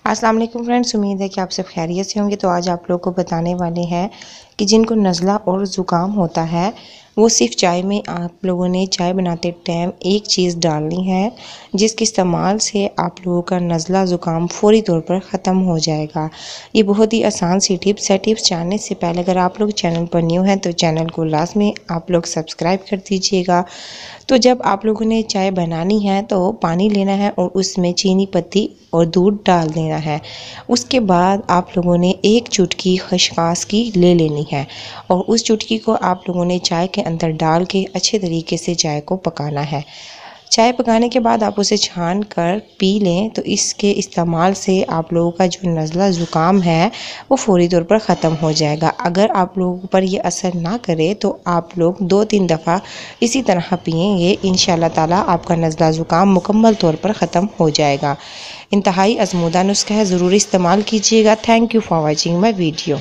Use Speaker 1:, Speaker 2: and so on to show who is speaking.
Speaker 1: अस्सलाम वालेकुम फ्रेंड्स, उम्मीद है कि आप सब खैरियत से होंगे। तो आज आप लोगों को बताने वाले हैं कि जिनको नज़ला और ज़ुकाम होता है वो सिर्फ चाय में आप लोगों ने चाय बनाते टाइम एक चीज़ डालनी है जिसके इस्तेमाल से आप लोगों का नज़ला ज़ुकाम फ़ौरी तौर पर ख़त्म हो जाएगा। ये बहुत ही आसान सी टिप्स है। टिप्स जानने से पहले अगर आप लोग चैनल पर न्यू हैं तो चैनल को लाज़मी आप लोग सब्सक्राइब कर दीजिएगा। तो जब आप लोगों ने चाय बनानी है तो पानी लेना है और उसमें चीनी पत्ती और दूध डाल देना है। उसके बाद आप लोगों ने एक चुटकी खसखस की ले लेनी है और उस चुटकी को आप लोगों ने चाय के अंदर डाल के अच्छे तरीके से चाय को पकाना है। चाय पकाने के बाद आप उसे छान कर पी लें तो इसके इस्तेमाल से आप लोगों का जो नज़ला ज़ुकाम है वो फ़ौरी तौर पर ख़त्म हो जाएगा। अगर आप लोगों पर ये असर ना करे तो आप लोग 2-3 दफ़ा इसी तरह पिएंगे, इंशाल्लाह ताला आपका नज़ला ज़ुकाम मुकम्मल तौर पर ख़त्म हो जाएगा। इंतहाई आज़मूदा नुस्खा है, ज़रूर इस्तेमाल कीजिएगा। Thank you for watching my video.